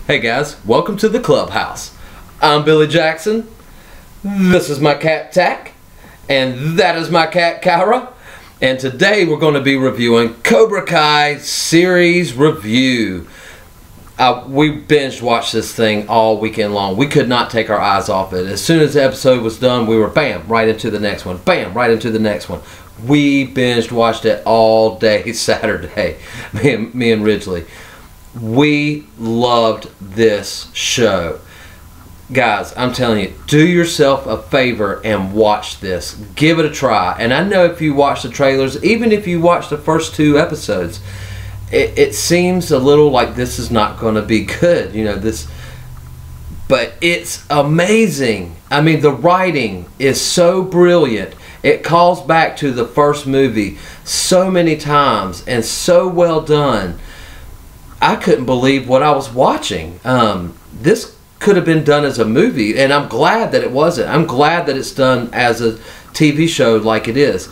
Hey guys, welcome to the clubhouse. I'm Billy Jackson. This is my cat Tack, and that is my cat Kyra. And today we're going to be reviewing Cobra Kai series review. We binge watched this thing all weekend long. We could not take our eyes off it. As soon as the episode was done, we were bam, right into the next one. Bam, right into the next one. We binged watched it all day Saturday, me and Ridgely. We loved this show. Guys, I'm telling you, do yourself a favor and watch this. Give it a try. And I know if you watch the trailers, even if you watch the first 2 episodes, it seems a little like this is not going to be good, you know, but it's amazing. I mean, the writing is so brilliant. It calls back to the first movie so many times and so well done. I couldn't believe what I was watching. This could have been done as a movie, and I'm glad that it wasn't. I'm glad that it's done as a TV show like it is.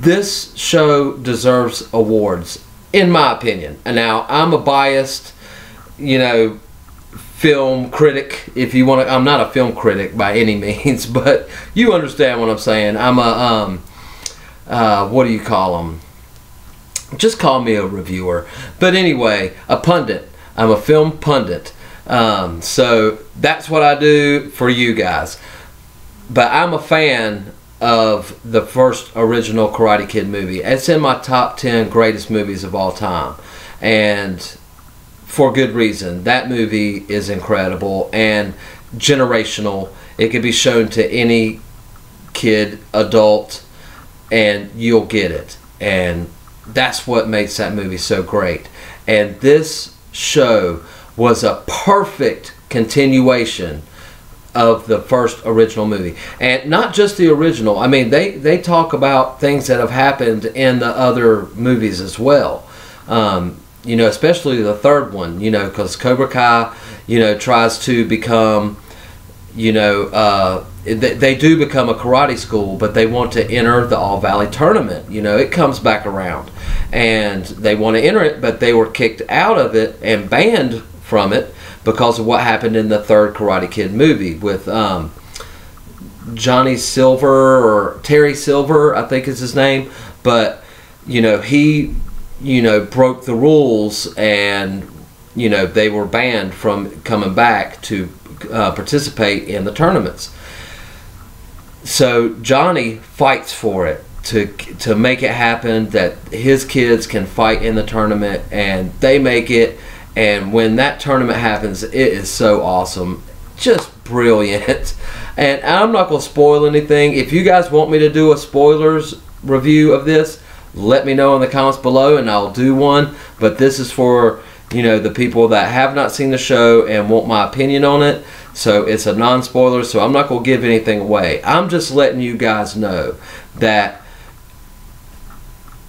This show deserves awards, in my opinion. And now, I'm a biased, you know, film critic, if you want to. I'm not a film critic by any means, but you understand what I'm saying. I'm a, what do you call them? Just call me a reviewer. But anyway, a pundit. I'm a film pundit. So that's what I do for you guys. But I'm a fan of the first original Karate Kid movie. It's in my top 10 greatest movies of all time. And for good reason. That movie is incredible and generational. It can be shown to any kid, adult, and you'll get it. And that's what makes that movie so great. And this show was a perfect continuation of the first original movie. And not just the original. I mean, they talk about things that have happened in the other movies as well. You know, especially the third one, you know, because Cobra Kai, you know, tries to become, you know, they do become a karate school, but they want to enter the All Valley tournament. You know, it comes back around. And they want to enter it, but they were kicked out of it and banned from it because of what happened in the third Karate Kid movie with Johnny Silver, or Terry Silver, I think is his name. But, you know, he, you know, broke the rules, and, you know, they were banned from coming back to participate in the tournaments. So Johnny fights for it to make it happen, that his kids can fight in the tournament, and they make it. And when that tournament happens, it is so awesome, just brilliant. And I'm not going to spoil anything. If you guys want me to do a spoilers review of this, let me know in the comments below and I'll do one. But this is for, you know, the people that have not seen the show and want my opinion on it. So it's a non-spoiler, so I'm not going to give anything away. I'm just letting you guys know that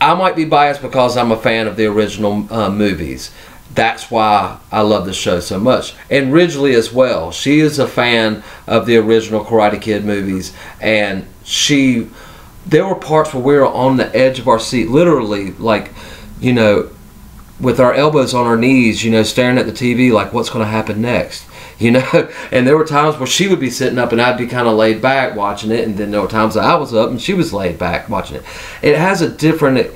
I might be biased because I'm a fan of the original movies. That's why I love this show so much. And Ridgely as well. She is a fan of the original Karate Kid movies. And there were parts where we were on the edge of our seat, literally, like, you know, with our elbows on our knees, you know, staring at the TV like, what's going to happen next? You know, and there were times where she would be sitting up and I'd be kind of laid back watching it, and then there were times that I was up and she was laid back watching it. It has a different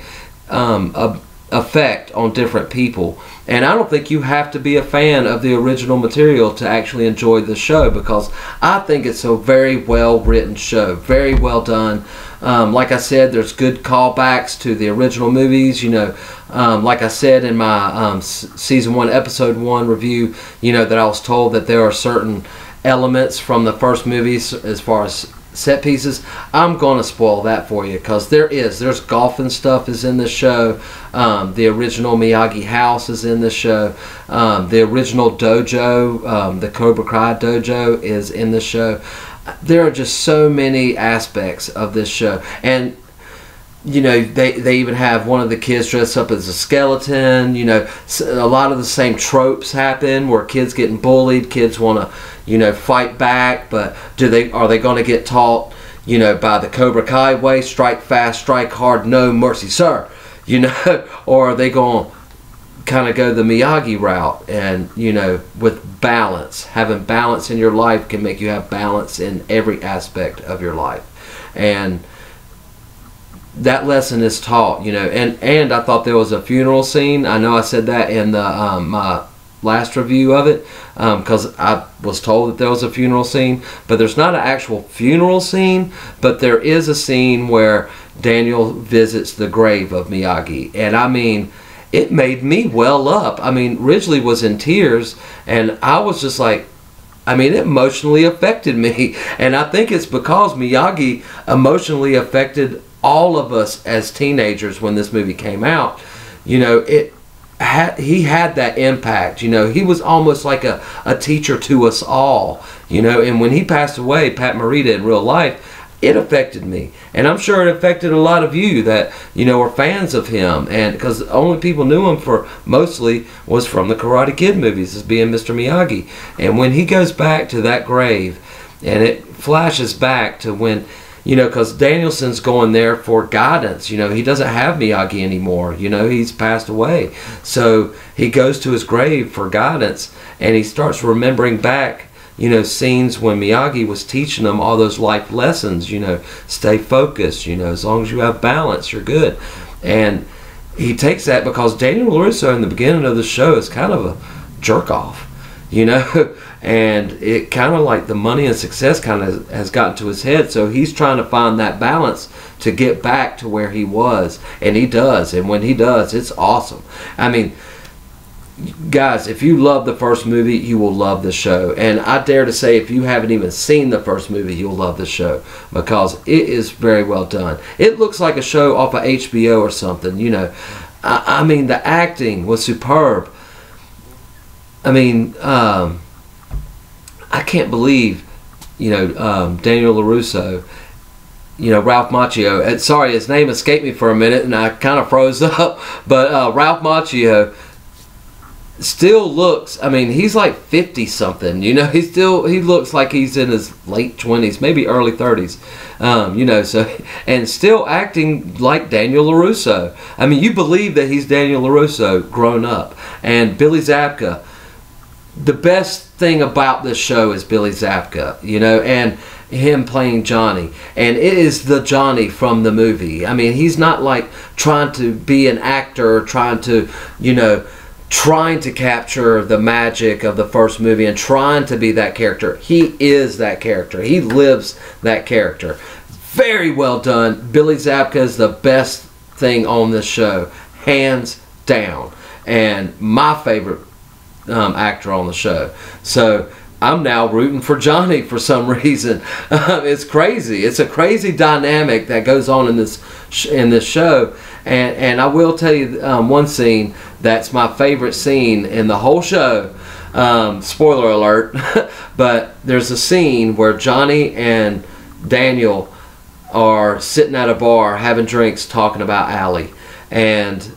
effect on different people, and I don't think you have to be a fan of the original material to actually enjoy the show, because I think it's a very well written show, very well done. Like I said, there's good callbacks to the original movies. You know, like I said in my season 1 episode 1 review, you know, that I was told that there are certain elements from the first movies as far as set pieces. I'm gonna spoil that for you, because there's golfing stuff is in this show. The original Miyagi house is in this show. The original dojo, the Cobra Kai dojo, is in this show. There are just so many aspects of this show. And, you know, they even have one of the kids dressed up as a skeleton. You know, a lot of the same tropes happen where kids getting bullied, kids want to, you know, fight back, but are they going to get taught, you know, by the Cobra Kai way, strike fast, strike hard, no mercy, sir, you know, or are they going to kind of go the Miyagi route, and you know, with balance, having balance in your life can make you have balance in every aspect of your life. And that lesson is taught, you know. And I thought there was a funeral scene. I know I said that in the my last review of it, because I was told that there was a funeral scene, but there's not an actual funeral scene, but there is a scene where Daniel visits the grave of Miyagi. And I mean, it made me well up. I mean, Ridgely was in tears, and I was just like, I mean, it emotionally affected me. And I think it's because Miyagi emotionally affected all of us as teenagers when this movie came out. You know, he had that impact. You know, he was almost like a teacher to us all. You know, and when he passed away, Pat Morita, in real life, it affected me. And I'm sure it affected a lot of you that, you know, are fans of him. And because the only people knew him for mostly was from the Karate Kid movies as being Mr. Miyagi. And when he goes back to that grave, and it flashes back to when, you know, because Danielson's going there for guidance. You know, he doesn't have Miyagi anymore. You know, he's passed away. So he goes to his grave for guidance, and he starts remembering back, you know, scenes when Miyagi was teaching them all those life lessons. You know, stay focused. You know, as long as you have balance, you're good. And he takes that because Daniel LaRusso in the beginning of the show is kind of a jerk off. You know, and it kind of like the money and success kind of has gotten to his head, so he's trying to find that balance to get back to where he was, and he does. And when he does, it's awesome. I mean, guys, if you love the first movie, you will love the show. And I dare to say, if you haven't even seen the first movie, you'll love the show, because it is very well done. It looks like a show off of HBO or something. You know, I mean, the acting was superb. I mean, I can't believe, you know, Daniel LaRusso, you know, Ralph Macchio. Sorry, his name escaped me for a minute, and I kind of froze up. But Ralph Macchio still looks, I mean, he's like 50-something. You know, he looks like he's in his late 20s, maybe early 30s. You know, so, and still acting like Daniel LaRusso. I mean, you believe that he's Daniel LaRusso grown up. And Billy Zabka. The best thing about this show is Billy Zabka, you know, and him playing Johnny. And it is the Johnny from the movie. I mean, he's not like trying to be an actor or trying to, you know, trying to capture the magic of the first movie and trying to be that character. He is that character. He lives that character. Very well done. Billy Zabka is the best thing on this show, hands down. And my favorite actor on the show. So I'm now rooting for Johnny for some reason. It's crazy. It's a crazy dynamic that goes on in this show. And I will tell you one scene that's my favorite scene in the whole show. Spoiler alert. But there's a scene where Johnny and Daniel are sitting at a bar having drinks talking about Allie. And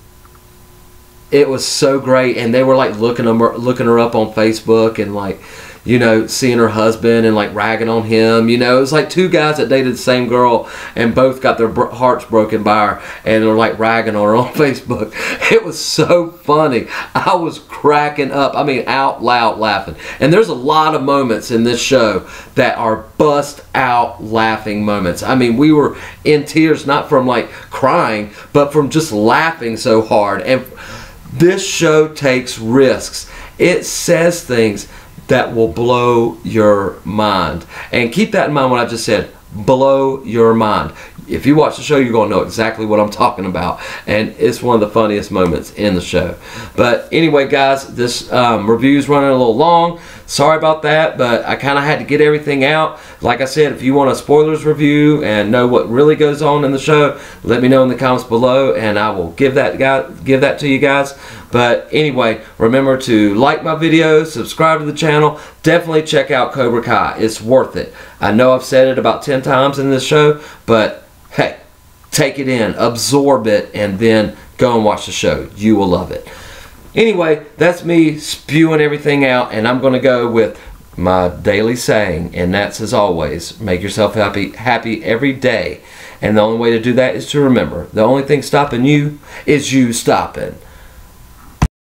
it was so great, and they were like looking her up on Facebook, and like, you know, seeing her husband and like ragging on him. You know, it was like two guys that dated the same girl and both got their hearts broken by her, and they're like ragging on her on Facebook. It was so funny. I was cracking up. I mean, out loud laughing. And there's a lot of moments in this show that are bust out laughing moments. I mean, we were in tears, not from like crying, but from just laughing so hard. And this show takes risks. It says things that will blow your mind. And keep that in mind when I just said, blow your mind. If you watch the show, you're going to know exactly what I'm talking about. And it's one of the funniest moments in the show. But anyway, guys, this review is running a little long. Sorry about that, but I kind of had to get everything out. Like I said, if you want a spoilers review and know what really goes on in the show, let me know in the comments below, and I will give that to you guys. But anyway, remember to like my videos, subscribe to the channel. Definitely check out Cobra Kai. It's worth it. I know I've said it about 10 times in this show, but hey, take it in, absorb it, and then go and watch the show. You will love it. Anyway, that's me spewing everything out, and I'm going to go with my daily saying, and that's, as always, make yourself happy every day. And the only way to do that is to remember, the only thing stopping you is you stopping.